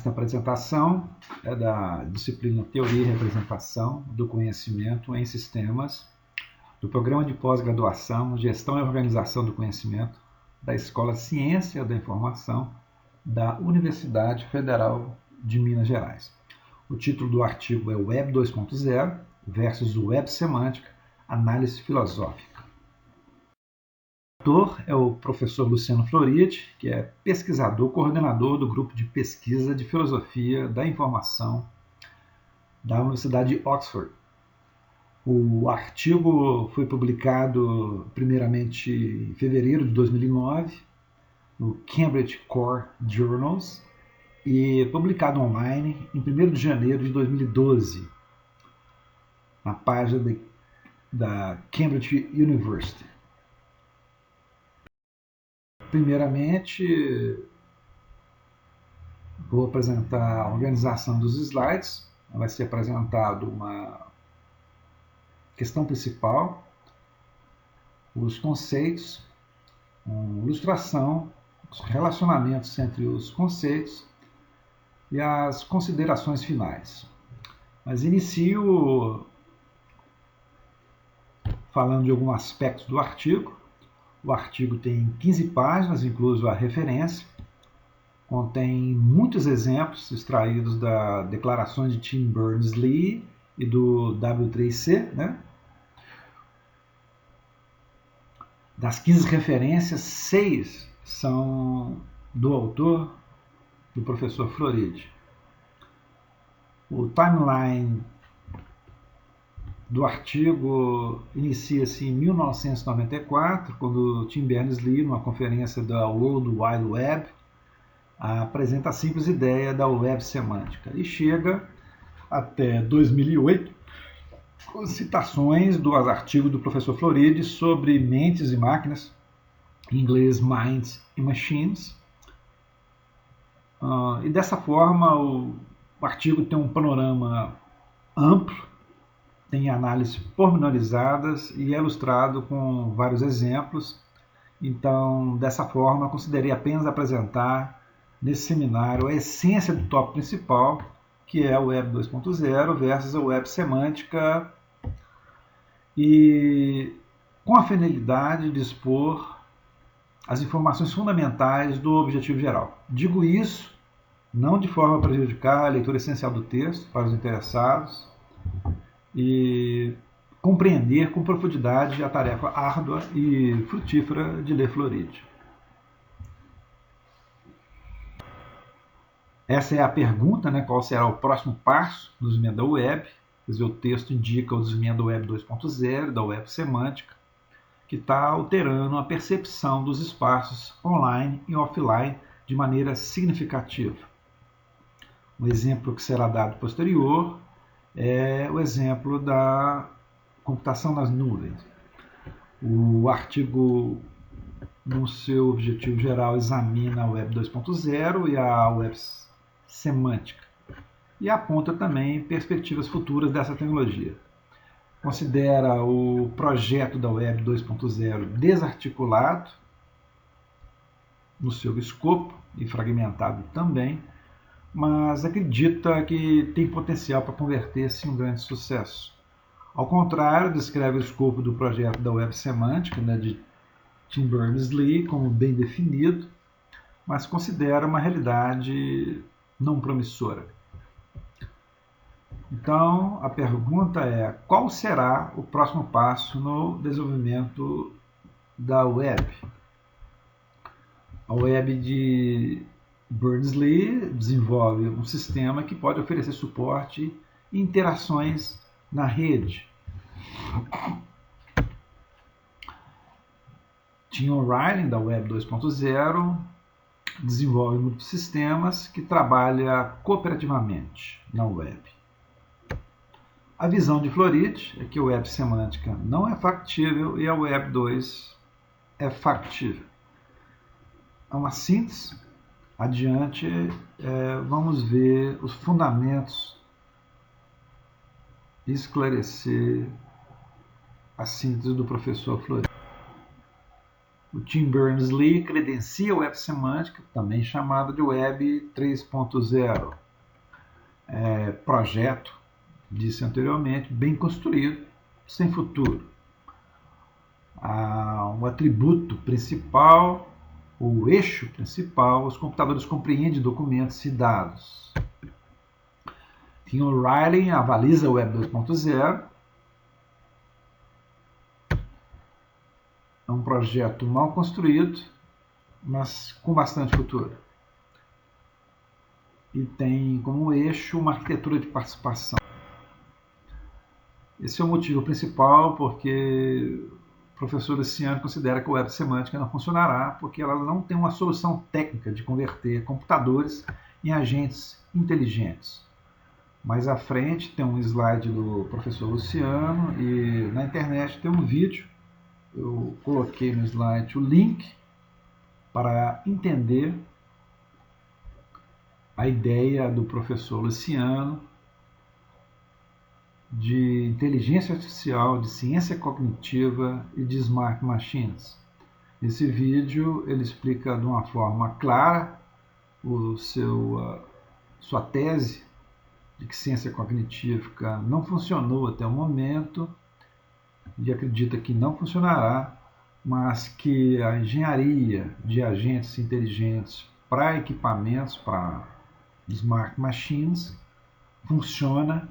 Esta apresentação é da disciplina Teoria e Representação do Conhecimento em Sistemas, do Programa de Pós-Graduação, Gestão e Organização do Conhecimento, da Escola Ciência da Informação, da Universidade Federal de Minas Gerais. O título do artigo é Web 2.0 versus Web Semântica, Análise Filosófica. O autor é o professor Luciano Floridi, que é pesquisador, coordenador do grupo de pesquisa de filosofia da informação da Universidade de Oxford. O artigo foi publicado primeiramente em fevereiro de 2009 no Cambridge Core Journals e publicado online em 1º de janeiro de 2012 na página da Cambridge University. Primeiramente, vou apresentar a organização dos slides. Vai ser apresentado uma questão principal, os conceitos, uma ilustração, os relacionamentos entre os conceitos e as considerações finais. Mas inicio falando de alguns aspectos do artigo. O artigo tem 15 páginas, incluso a referência. Contém muitos exemplos extraídos da declaração de Tim Berners-Lee e do W3C, né? Das 15 referências, 6 são do autor, do professor Floridi. O timeline do artigo inicia-se em 1994, quando Tim Berners-Lee, numa conferência da World Wide Web, apresenta a simples ideia da web semântica e chega até 2008 com citações dos artigos do professor Floridi sobre mentes e máquinas, em inglês Minds and Machines. E dessa forma o artigo tem um panorama amplo, tem análises pormenorizadas e é ilustrado com vários exemplos. Então, dessa forma, considerei apenas apresentar nesse seminário a essência do tópico principal, que é a Web 2.0 versus a Web Semântica, e com a finalidade de expor as informações fundamentais do objetivo geral. Digo isso não de forma a prejudicar a leitura essencial do texto para os interessados, e compreender com profundidade a tarefa árdua e frutífera de ler Floridi. Essa é a pergunta, né? Qual será o próximo passo no desenvolvimento da web? Quer dizer, o texto indica o desenvolvimento da web 2.0, da web semântica, que está alterando a percepção dos espaços online e offline de maneira significativa. Um exemplo que será dado posterior é o exemplo da computação nas nuvens. O artigo, no seu objetivo geral, examina a Web 2.0 e a Web semântica e aponta também perspectivas futuras dessa tecnologia. Considera o projeto da Web 2.0 desarticulado no seu escopo e fragmentado também, mas acredita que tem potencial para converter-se em um grande sucesso. Ao contrário, descreve o escopo do projeto da web semântica, né, de Tim Berners-Lee, como bem definido, mas considera uma realidade não promissora. Então, a pergunta é: qual será o próximo passo no desenvolvimento da web? A web de Berners-Lee desenvolve um sistema que pode oferecer suporte e interações na rede. Tim O'Reilly, da Web 2.0, desenvolve muitos sistemas que trabalham cooperativamente na web. A visão de Floridi é que a web semântica não é factível e a Web 2 é factível. É uma síntese. Adiante, vamos ver os fundamentos e esclarecer a síntese do professor Floridi. O Tim Berners-Lee credencia a Web Semântica, também chamada de Web 3.0. Projeto, disse anteriormente, bem construído, sem futuro. Um atributo principal, o eixo principal, os computadores compreendem documentos e dados. Tim O'Reilly avaliza a Web 2.0. É um projeto mal construído, mas com bastante futuro. E tem como eixo uma arquitetura de participação. Esse é o motivo principal porque o professor Luciano considera que a Web Semântica não funcionará porque ela não tem uma solução técnica de converter computadores em agentes inteligentes. Mais à frente tem um slide do professor Luciano e na internet tem um vídeo. Eu coloquei no slide o link para entender a ideia do professor Luciano de inteligência artificial, de ciência cognitiva e de smart machines. Nesse vídeo ele explica de uma forma clara sua tese de que ciência cognitiva não funcionou até o momento e acredita que não funcionará, mas que a engenharia de agentes inteligentes para equipamentos, para smart machines, funciona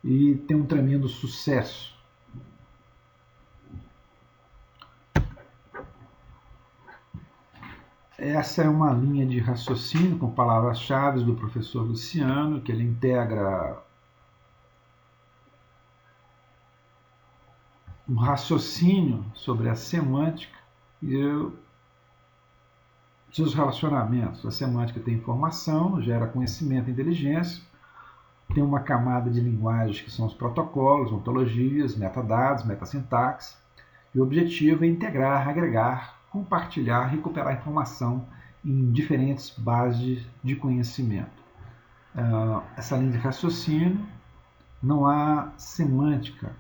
e tem um tremendo sucesso. Essa é uma linha de raciocínio com palavras-chave do professor Luciano, que ele integra um raciocínio sobre a semântica e seus relacionamentos. A semântica tem informação, gera conhecimento e inteligência, tem uma camada de linguagens que são os protocolos, ontologias, metadados, metasintaxe, e o objetivo é integrar, agregar, compartilhar, recuperar informação em diferentes bases de conhecimento. Essa linha de raciocínio, não há semântica,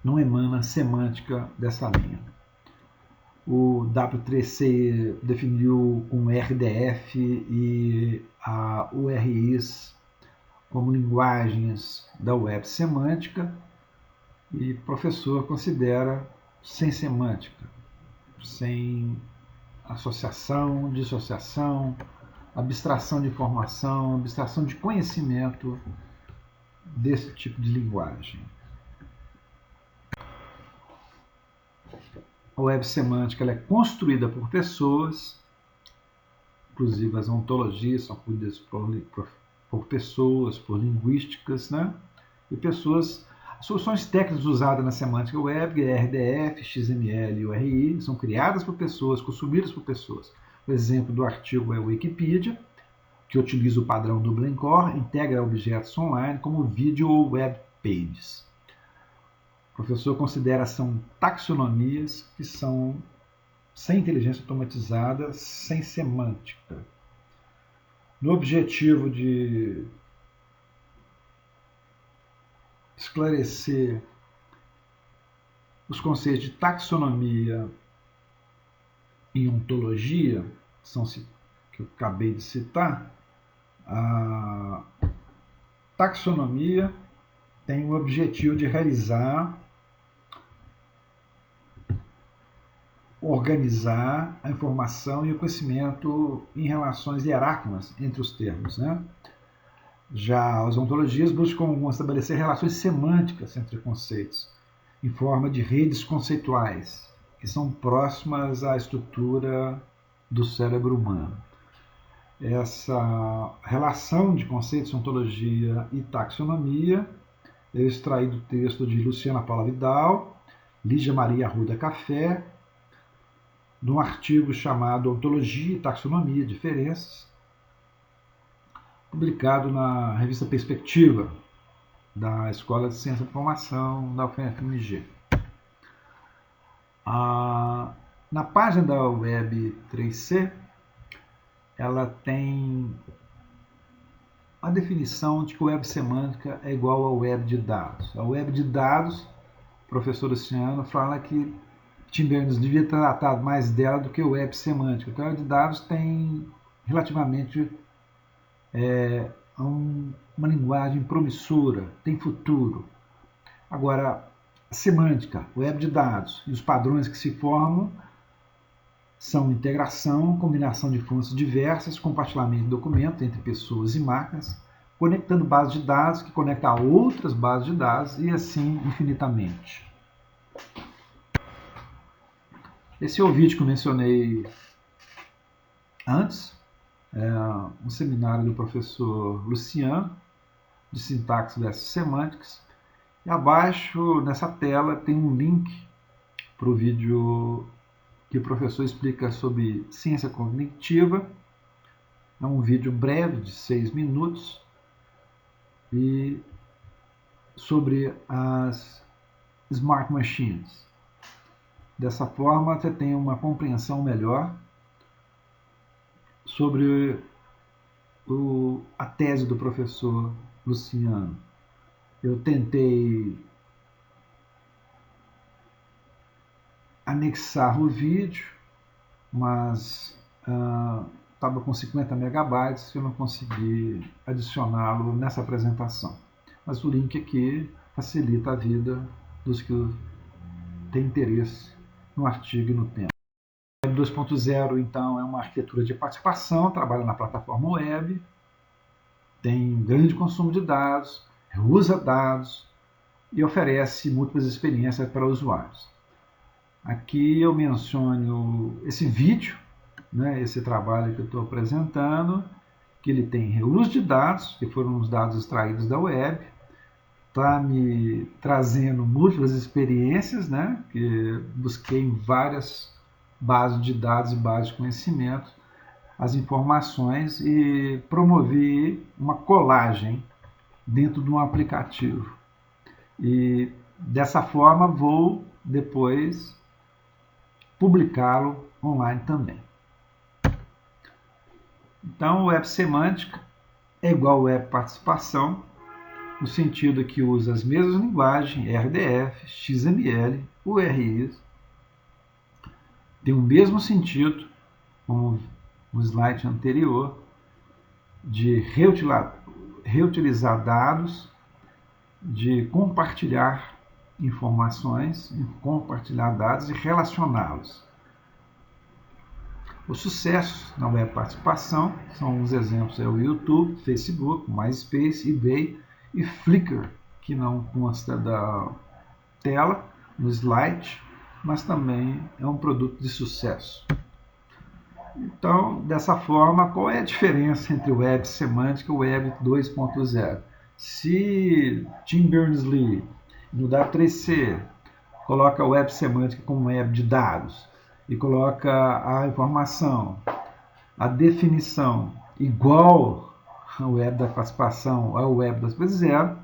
não emana semântica dessa linha. O W3C definiu um RDF e a URIs como linguagens da web semântica e o professor considera sem semântica, sem associação, dissociação, abstração de informação, abstração de conhecimento desse tipo de linguagem. A web semântica ela é construída por pessoas, inclusive as ontologias são construídas por pessoas, por linguísticas, né? E pessoas, as soluções técnicas usadas na semântica web, RDF, XML e URI, são criadas por pessoas, consumidas por pessoas. O exemplo do artigo é o Wikipedia, que utiliza o padrão do Glencore, integra objetos online como vídeo ou web pages. O professor considera são taxonomias que são sem inteligência automatizada, sem semântica. No objetivo de esclarecer os conceitos de taxonomia e ontologia, que eu acabei de citar, a taxonomia tem o objetivo de organizar a informação e o conhecimento em relações hierárquicas entre os termos, né? Já as ontologias buscam estabelecer relações semânticas entre conceitos, em forma de redes conceituais, que são próximas à estrutura do cérebro humano. Essa relação de conceitos, ontologia e taxonomia é extraído do texto de Luciana Paula Vidal, Lígia Maria Arruda Café, de um artigo chamado Ontologia e Taxonomia, Diferenças, publicado na revista Perspectiva, da Escola de Ciência da Informação da UFMG. Na página da Web 3C, ela tem a definição de que a web semântica é igual à web de dados. A web de dados, o professor Luciano fala que Tim Berners devia ter tratado mais dela do que o web semântica. A teoria de dados tem relativamente uma linguagem promissora, tem futuro. Agora, a semântica, o web de dados e os padrões que se formam são integração, combinação de fontes diversas, compartilhamento de documentos entre pessoas e máquinas, conectando bases de dados que conectam a outras bases de dados e assim infinitamente. Esse é o vídeo que eu mencionei antes, um seminário do professor Luciano, de sintaxe versus semânticas. E abaixo, nessa tela, tem um link para o vídeo que o professor explica sobre ciência cognitiva. É um vídeo breve, de 6 minutos, e sobre as smart machines. Dessa forma, você tem uma compreensão melhor sobre a tese do professor Luciano. Eu tentei anexar o vídeo, mas estava com 50 megabytes e eu não consegui adicioná-lo nessa apresentação. Mas o link aqui facilita a vida dos que têm interesse no artigo e no tema. O Web 2.0, então, é uma arquitetura de participação, trabalha na plataforma web, tem grande consumo de dados, usa dados e oferece múltiplas experiências para usuários. Aqui eu menciono esse vídeo, esse trabalho que eu estou apresentando, que ele tem reuso de dados, que foram os dados extraídos da web, está me trazendo múltiplas experiências, que busquei em várias bases de dados e bases de conhecimento as informações e promovi uma colagem dentro de um aplicativo. E dessa forma vou depois publicá-lo online também. Então, web semântica é igual ao web participação, no sentido que usa as mesmas linguagens, RDF, XML, URIs, tem o mesmo sentido, como no slide anterior, de reutilizar dados, de compartilhar informações, compartilhar dados e relacioná-los. O sucesso na web participação são os exemplos: o YouTube, Facebook, MySpace, eBay e Flickr, que não consta da tela, no slide, mas também é um produto de sucesso. Então, dessa forma, qual é a diferença entre web semântica e web 2.0? Se Tim Berners-Lee, no W3C, coloca a web semântica como web de dados e coloca a informação, a definição igual ao web da participação ao web 2.0,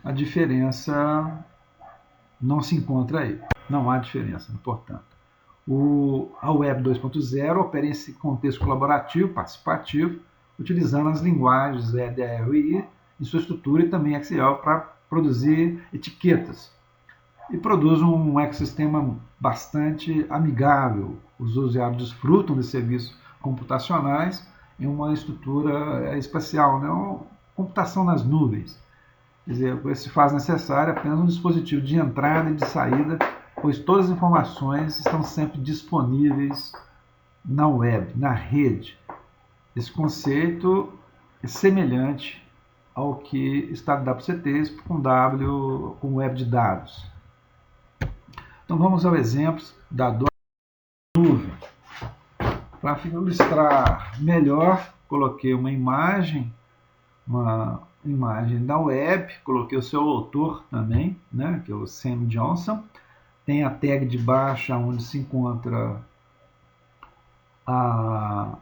a diferença não se encontra aí. Não há diferença, portanto. A web 2.0 opera esse contexto colaborativo, participativo, utilizando as linguagens EDRI em sua estrutura e também Excel para produzir etiquetas. E produz um ecossistema bastante amigável. Os usuários desfrutam de serviços computacionais em uma estrutura espacial, uma computação nas nuvens. Quer dizer, se faz necessário apenas um dispositivo de entrada e de saída, pois todas as informações estão sempre disponíveis na web, na rede. Esse conceito é semelhante ao que está no W3C com web de dados. Então vamos ao exemplo da nuvem. Para ilustrar melhor, coloquei uma imagem da web, coloquei o seu autor também, que é o Sam Johnson. Tem a tag de baixo onde se encontra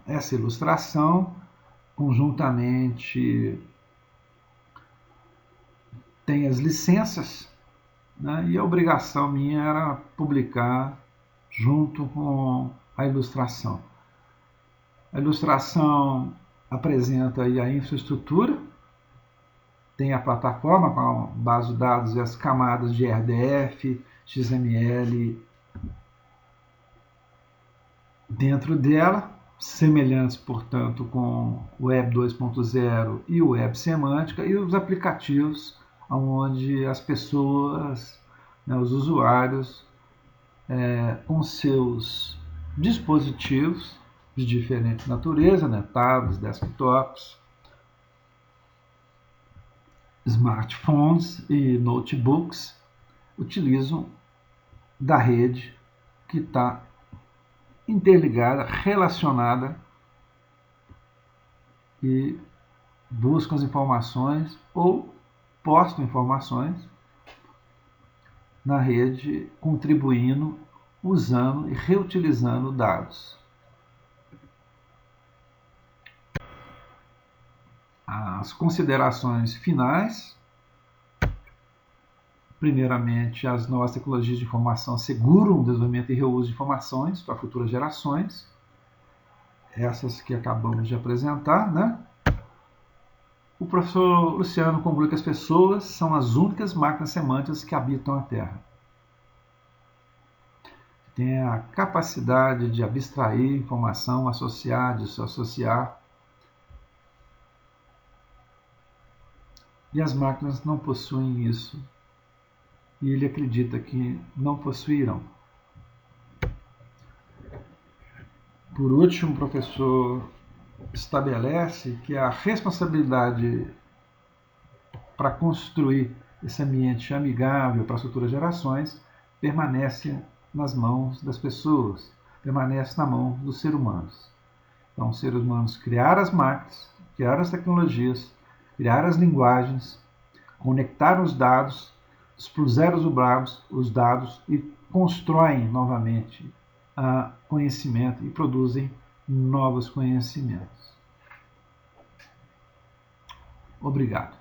essa ilustração, conjuntamente tem as licenças, e a obrigação minha era publicar junto com a ilustração. A ilustração apresenta aí a infraestrutura, tem a plataforma com a base de dados e as camadas de RDF, XML dentro dela, semelhantes, portanto, com o Web 2.0 e o Web Semântica, e os aplicativos onde as pessoas, né, os usuários, com seus dispositivos de diferente natureza, né, tablets, desktops, smartphones e notebooks, utilizam da rede que está interligada, relacionada, e buscam as informações ou postam informações na rede, contribuindo, usando e reutilizando dados. As considerações finais: primeiramente, as novas tecnologias de informação asseguram o desenvolvimento e reuso de informações para futuras gerações, essas que acabamos de apresentar, né? O professor Luciano conclui que as pessoas são as únicas máquinas semânticas que habitam a Terra. Tem a capacidade de abstrair informação, associar, desassociar. E as máquinas não possuem isso. E ele acredita que não possuirão. Por último, o professor estabelece que a responsabilidade para construir esse ambiente amigável para as futuras gerações permanece nas mãos das pessoas, permanece na mão dos seres humanos. Então, os seres humanos criaram as máquinas, criaram as tecnologias, criaram as linguagens, conectaram os dados, expuseram os dados e constroem novamente conhecimento e produzem novos conhecimentos. Obrigado.